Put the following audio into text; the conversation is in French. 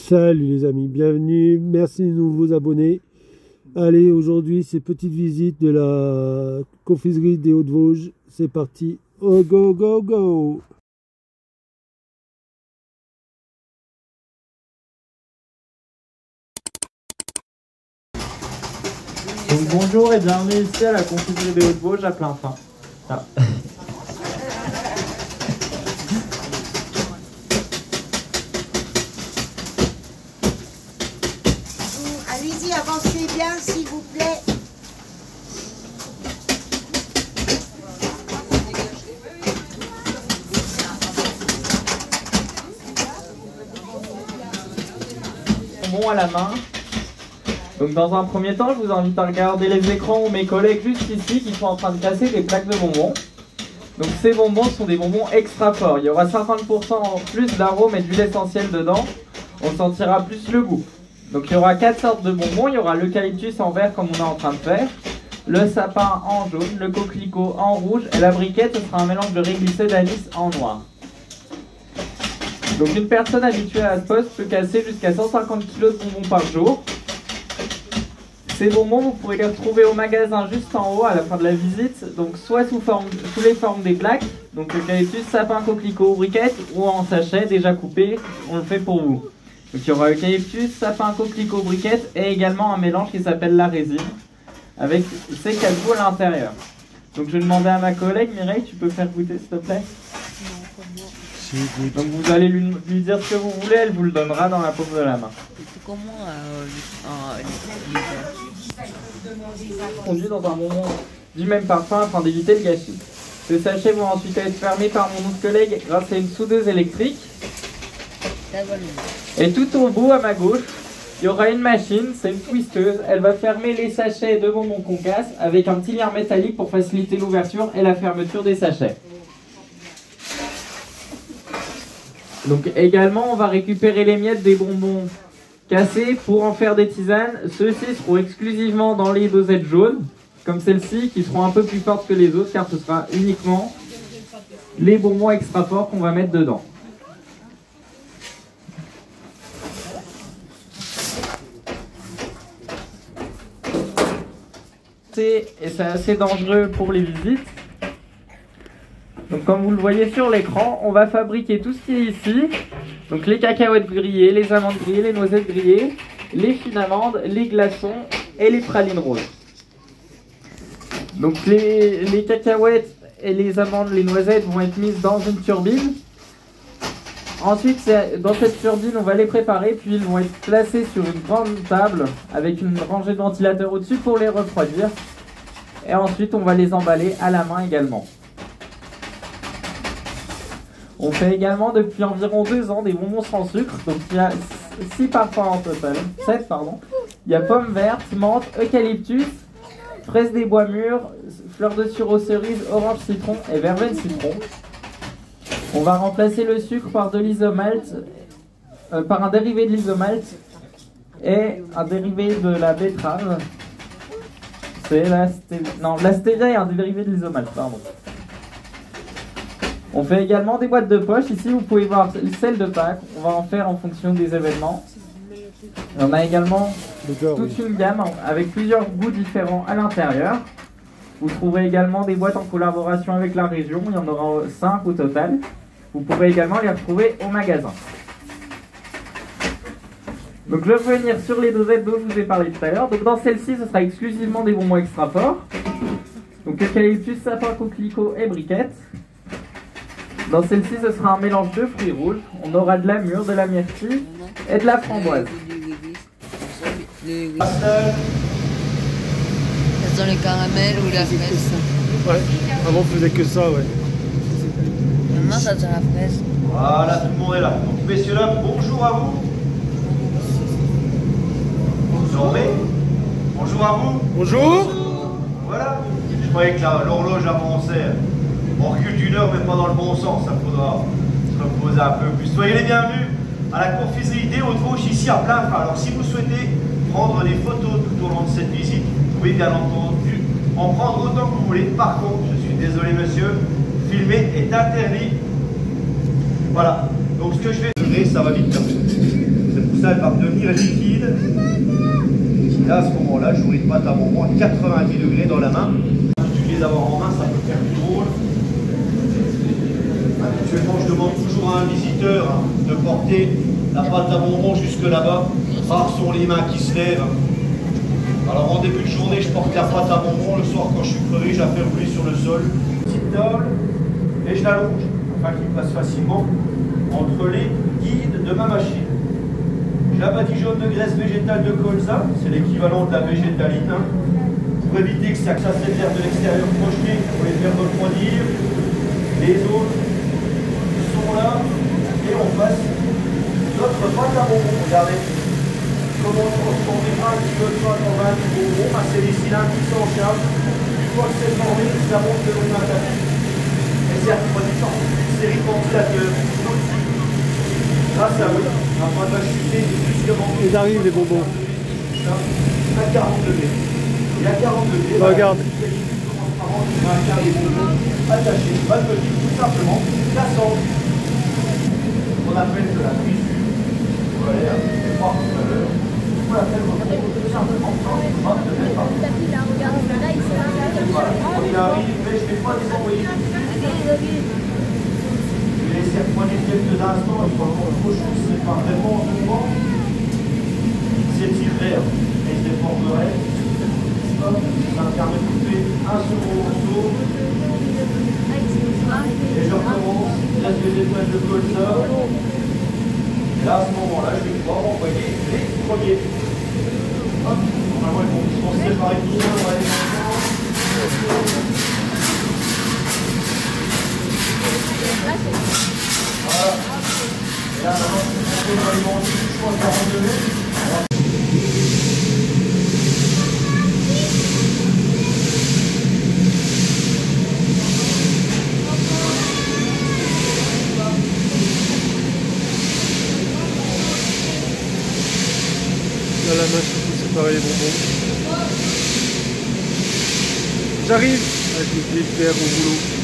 Salut les amis, bienvenue, merci de vous abonner. Allez, aujourd'hui c'est petite visite de la confiserie des Hauts-de-Vosges. C'est parti, oh, go go go! Donc bonjour et bienvenue ici à la confiserie des Hauts-de-Vosges à plein fin. Ah. Allez-y, avancez bien s'il vous plaît. Bonbons à la main. Donc dans un premier temps, je vous invite à regarder les écrans où mes collègues juste ici qui sont en train de casser des plaques de bonbons. Donc ces bonbons sont des bonbons extra forts. Il y aura 50% en plus d'arômes et d'huile essentielle dedans. On sentira plus le goût. Donc il y aura 4 sortes de bonbons. Il y aura l'eucalyptus en vert comme on est en train de faire, le sapin en jaune, le coquelicot en rouge et la briquette, ce sera un mélange de réglisse et d'anis en noir. Donc une personne habituée à ce poste peut casser jusqu'à 150 kg de bonbons par jour. Ces bonbons, vous pourrez les retrouver au magasin juste en haut à la fin de la visite, donc soit sous les formes des plaques, donc eucalyptus, sapin, coquelicot, briquette, ou en sachet déjà coupé, on le fait pour vous. Donc il y aura eucalyptus, sapin, coquelicot, briquette, et également un mélange qui s'appelle la résine, avec ces 4 goûts à l'intérieur. Donc je vais demander à ma collègue, Mireille, tu peux faire goûter s'il te plaît? Donc vous allez lui dire ce que vous voulez, elle vous le donnera dans la paume de la main. Conduit dans un bonbon du même parfum afin d'éviter le gâchis. Ces sachets vont ensuite être fermés par mon autre collègue grâce à une soudeuse électrique. Et tout au bout à ma gauche, il y aura une machine, c'est une twisteuse. Elle va fermer les sachets de bonbons qu'on casse avec un petit lien métallique pour faciliter l'ouverture et la fermeture des sachets. Donc également, on va récupérer les miettes des bonbons cassés pour en faire des tisanes. Ceux-ci seront exclusivement dans les dosettes jaunes, comme celle-ci, qui seront un peu plus fortes que les autres, car ce sera uniquement les bonbons extra forts qu'on va mettre dedans. Et c'est assez dangereux pour les visites. Donc comme vous le voyez sur l'écran, on va fabriquer tout ce qui est ici. Donc les cacahuètes grillées, les amandes grillées, les noisettes grillées, les fines amandes, les glaçons et les pralines roses. Donc les cacahuètes et les amandes, les noisettes vont être mises dans une turbine. Ensuite, dans cette turbine, on va les préparer, puis ils vont être placés sur une grande table avec une rangée de ventilateurs au-dessus pour les refroidir. Et ensuite, on va les emballer à la main également. On fait également depuis environ 2 ans des bonbons sans sucre. Donc il y a 6 parfums en total. 7 pardon. Il y a pomme verte, menthe, eucalyptus, fraise des bois mûrs, fleurs de sureau cerise, orange citron et verveine citron. On va remplacer le sucre par de l'isomalt, par un dérivé de l'isomalt et un dérivé de la betterave. C'est la stevia est un dérivé de l'isomalt, pardon. On fait également des boîtes de poche. Ici, vous pouvez voir celle de Pâques. On va en faire en fonction des événements. Et on a également toute une gamme avec plusieurs goûts différents à l'intérieur. Vous trouverez également des boîtes en collaboration avec la région. Il y en aura 5 au total. Vous pourrez également les retrouver au magasin. Donc je vais revenir sur les dosettes dont je vous ai parlé tout à l'heure. Donc dans celle-ci, ce sera exclusivement des bonbons extra forts. Donc eucalyptus, sapin, coquelicot et briquette. Dans celle-ci, ce sera un mélange de fruits rouges. On aura de la mûre, de la myrtille et de la framboise. Ça sent le caramel ou la fraise? Ouais, avant on faisait que ça, ouais. Maintenant, ça sent la fraise. Voilà, tout le monde est là. Donc, messieurs, là, bonjour à vous. Bonjour. Bonjour à vous. Bonjour. Voilà. Je croyais que l'horloge avançait. On recule d'une heure, mais pas dans le bon sens. Ça faudra se reposer un peu plus. Soyez les bienvenus à la confiserie des Hauts-de-Vosges, ici à plein phare. Alors, si vous souhaitez prendre des photos tout au long de cette visite, vous pouvez bien entendu en prendre autant que vous voulez. Par contre, je suis désolé, monsieur, filmer est interdit. Voilà. Donc, ce que je vais... Ça va vite, comme ça. ça, elle va redevenir liquide. Et là, à ce moment-là, j'aurai une pâte à bonbons à 90 degrés dans la main. Si tu les avoir en main, ça peut faire plus drôle. Habituellement, je demande toujours à un visiteur de porter la pâte à bonbons jusque là-bas. Rares sont les mains qui se lèvent. Alors en début de journée, je porte la pâte à bonbons. Le soir, quand je suis crevé, je la fais rouler sur le sol. Petite table et je l'allonge afin qu'il passe facilement entre les guides de ma machine. J'ai la badigeonne de graisse végétale de colza, c'est l'équivalent de la végétaline, pour éviter que ça cette l'air de l'extérieur projeté pour les faire refroidir. Les autres sont là et on passe notre pâte à bonbons. Regardez comment transformer un kilo de pâte en 20 bonbons. C'est les cylindres qui s'en chargent. Une fois que c'est formé, ça monte le long d'un tapis. Et c'est refroidissant. C'est ventilateur. Grâce à eux, afin de la chuter brusquement. Ils arrivent les bonbons. À 40 degrés. Et à 40 degrés, regarde. les bonbons attachés, pas de petit, tout simplement, la cendre. On appelle de la cuisson. Voilà, c'est pas tout à l'heure. On l'appelle tout simplement cendre de même part. Voilà, on y arrive, mais je ne vais pas les envoyer. Je vais laisser refroidir quelques instants, il faut encore trop chaud, c'est pas vraiment en mouvement. S'étirerait et se déformerait. Ça me permet de couper un second morceau. Et je recommence, il reste des étoiles de colza. Et là, à ce moment-là, je vais pouvoir envoyer les premiers. Hop, normalement, ils vont se séparer tout seul, on va les faire. Voilà. Et là, maintenant, on va les manger du choix à 40 degrés. Là, la machine pour séparer les bonbons. J'arrive avec le pied de fer au boulot.